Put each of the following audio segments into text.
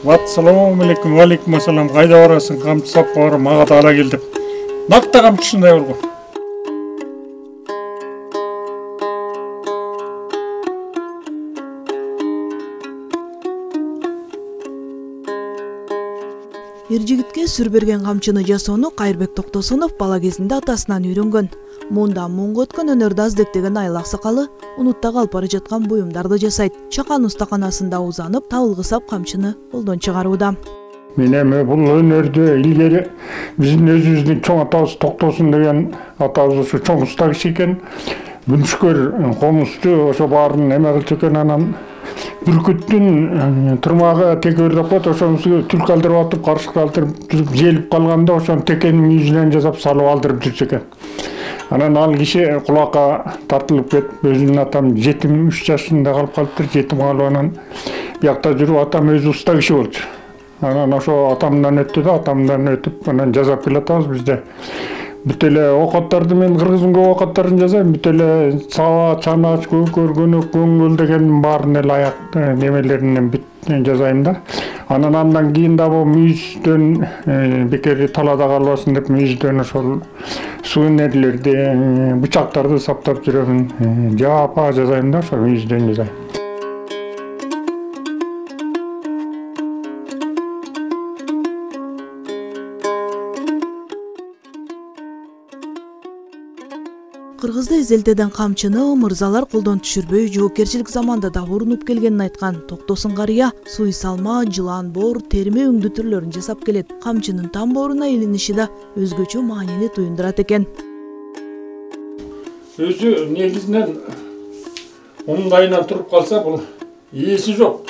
Ассалауму алейкум, алейкум ассалам. Қайда барасың? Қамшы сапқа барам, маған да ала кел деп. Нақта қамшы шындай болған. Эр-жигитке сүр берген камчыны жасоону Кайырбек Токтосунов бала кезинде атасынан үйрөнгөн. Мындан муңга өткөн өнөрдө аздектеген айлак сакалы унутта калып бара жаткан буюмдарды жасайт. Чакан устаканасында узанып, табылгысап камчыны колдон чыгарууда. Мен эми бул өнөрдө илгери биздин өзүбүздүн чоң атабыз Токтосун деген атабыз ушу чоң уста киши экен. Бүнүшкөр комузду ошо баарын эме кылчу экен, анан бүркүттүн тырмагы текебирдеп коет, ошону түлк алдырып атып, карышка алдырып желип калганда ошону текенин мүйүзүнөн жасап салып алдырып жүрчү экен. Анан ал киши кулакка тартылып кетип, өзүнүн атам жетим 3 жашында калып калыптыр, жетим калып анан биякта жүрүп атам өзү уста киши болчу. Анан ошо атамдан өттү да, атамдан өтүп анан жасап келатабыз бизде. Бүт эле окаттарды мен кыргыздын көп окаттарын жасайм. Бүт эле саба, чанач, көкөр, көнөк, көңгөл деген баарын эле аяк немелеринен бүт жасайм да. Андан кийин да бул мүйүздөн бекер талада калбасын деп мүйүздөн ошол сувенирлерди, бычактарды саптап жүрөмүн. Жапа жасайм да, ошол мүйүздөн жасайм. Кыргызда эзелтеден камчыны мырзалар колдон түшүрбөй, жоопкерчилик заманда да урунуп келгенин айткан Токтосун карыя суй салма, жылан боор, терме өңдү түрлөрүн жасап келет. Камчынын тамбооруна илиниши да өзгөчө маанини туюндурат экен. Өзү негизинен ундайынан туруп калса бул ээси жок.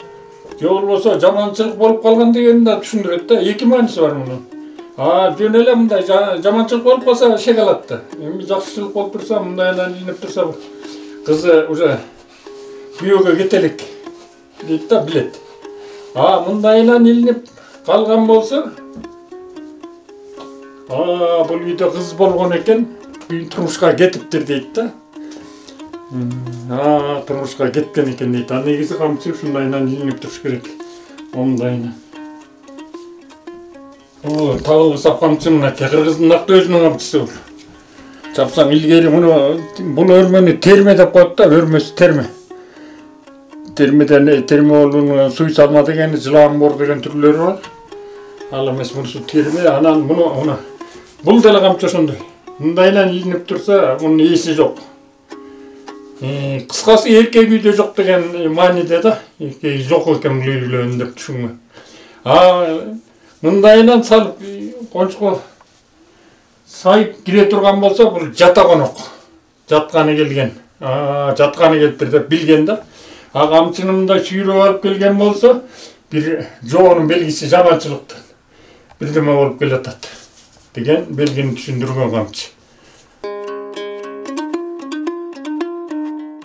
Же болбосо жаманчылык болуп калган дегенин да түшүндүрөт да. Эки мааниси бар мунун. Жөн эле мындай жаманчылык болуп калса шек алат да. Эми жакшылык болуп турса, мындайынан илинип турса, кызы уже күйөөгө кетелик дейт да, билет. Мындайынан илинип калган болсо, бул үйдө кыз болгон экен, турмушка кетиптир дейт да. Турмушка кеткен экен дейт. Негизи камчы ушундайынан илинип туруш керек. Мындайынан. Табылгысап камчы мынакей кыргыздын накты өзүнүн камчысы бул. Чапсаң илгери бул өрмөнү терме деп коет да, өрмөсү терме. Терме болуп суй салма деген, жылан боор деген түрлөрү бар. Ал эмес мунусу терме, анан муну бул деле камчы ошондой. Мындайынан илинип турса, мунун ээси жок. Кыскасы эркек үйдө жок деген мааниде да, эркек жок экен бул үйлөн деп түшүнгөн. Мындайынан салып, кончко сайып кире турган болсо, бул жата конок. Жатканы келген. Жатканы келиптир деп билген да. Камчыны мындай сүйрөп алып келген болсо, бир жоонун белгиси жаманчылыктан бирдеме болуп келатат деген белгини түшүндүргөн камчы.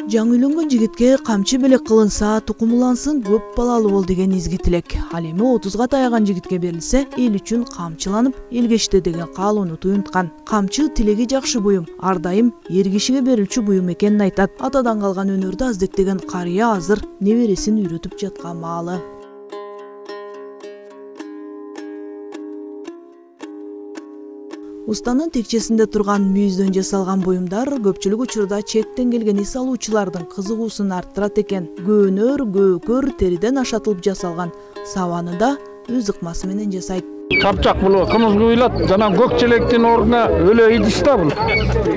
Жаңы үйлөнгөн жигитке камчы белек кылынса, тукумулансын, көп балалуу бол деген изги тилек. Ал эми 30га таяган жигитке берилсе, эл үчүн камчыланып, элгеште деген каалоону туюнткан. Камчы тилеги жакшы буюм, ар дайым эр кишиге берилчү буюм экенин айтат. Атадан калган өнөрдө аздектеген карыя азыр небересин үйрөтүп жаткан маалы. Устанын текчесинде турган мүйүздөн жасалган буюмдар көпчүлүк учурда четтен келген ис алуучулардын кызыгуусун арттырат экен. Көөнөр, көкөр териден ашатылып жасалган сабаны да өз ыкмасы менен жасайт. Чапчак бул кымыз куюлат, жана көк челектин ордуна өлө идиш да бул.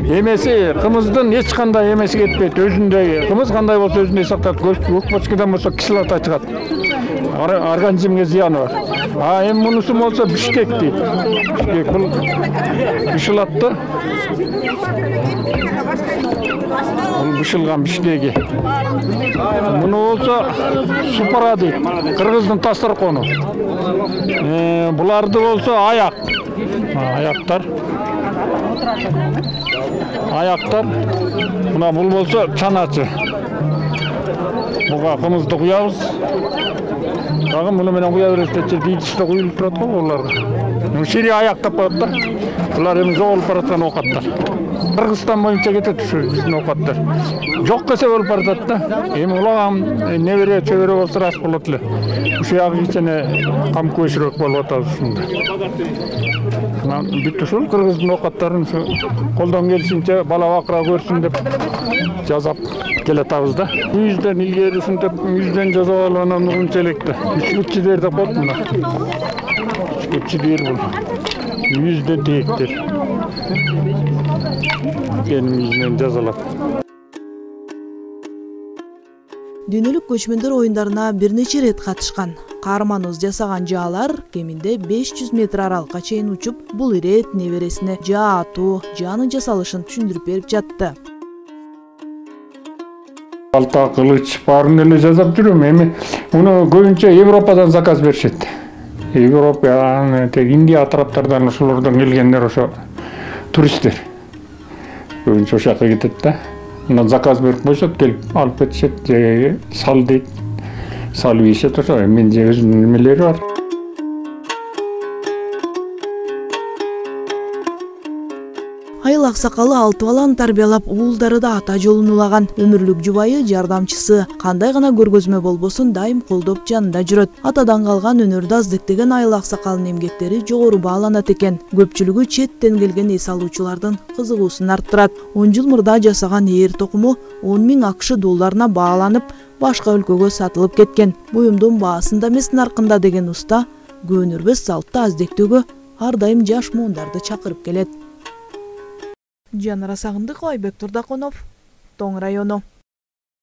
Эмеси кымыздын эч кандай эмеси кетпейт. Өзүндөй кымыз кандай болсо өзүндөй сакталат. Көк бочкадан болсо кислота чыгат. Организмге зыяны бар. Эми мунусу болсо бишкек дейт. Бишкек бул бышылат да. Бул бышылган бишкеги. Муну болсо супара дейт. Кыргыздын дасторкону. Буларды болсо аяк. Аяктар. Мына бул болсо чаначы. Буга кымызды куябыз. Дагы муну менен куя бересиз, идиште куюлуп турат го буларга. Шири аяк деп коет да. Булар эми жоголуп бараткан окаттар. Кыргызстан боюнча кетет ушу биздин оокаттар. Жок кесе болуп баратат да. Эми улагам небере чөбөрө болсо рас болот эле. Ушу ягы кичине кам көчүрөөк болуп атабыз ушунда. Бүт ушул кыргыздын оокаттарын колдон келишинче бала бакыра көрсүн деп жазап келатабыз да. Yüzden ilgili ушинтип yüzden жазап алып анан урунча электе. Үчкүчүдер деп коет мына. Үчкүчүдер бул. Yüzden тээктер. Benim yüzünden жазалап. Дүйнөлүк көчмөндөр оюндарына бир нече рет катышкан. Каарманыбыз жасаган жаалар кеминде 500 метр аралыкка чейин учуп, бул ирет небересине жаа атуу, жаанын жасалышын түшүндүрүп берип жатты. Балта, кылыч баарын эле жасап жүрөм. Эми муну көбүнчө Европадан заказ беришет. Европа, Индия тараптардан ошолордон келгендер ошо туристтер. Көбүнчө ошол жака кетет да. Мына заказ берип койсот, келип алып кетишет, же сал дейт. Салып ийишет ошо. Мен же өзүмдүн немелери бар. Айыл аксакалы 6 баланы тарбиялап, уулдары да ата жолун улаган. Өмүрлүк жубайы, жардамчысы кандай гана көргөзмө болбосун дайым колдоп жанында жүрөт. Атадан калган өнөрдү аздыктеген айыл аксакалынын эмгектери жогору бааланат экен. Көпчүлүгү четтен келген эс алуучулардын кызыгуусун арттырат. 10 жыл мурда жасаган ээр токуму 10 000 акш долларына бааланып, башка өлкөгө сатылып кеткен. Буюмдун баасында эмес наркында деген уста көөнөрбөс салтты аздектөөгө ар дайым жаш муундарды чакырып келет. Жанара Сагындыкова, Айбек Турдакунов, Тоң району.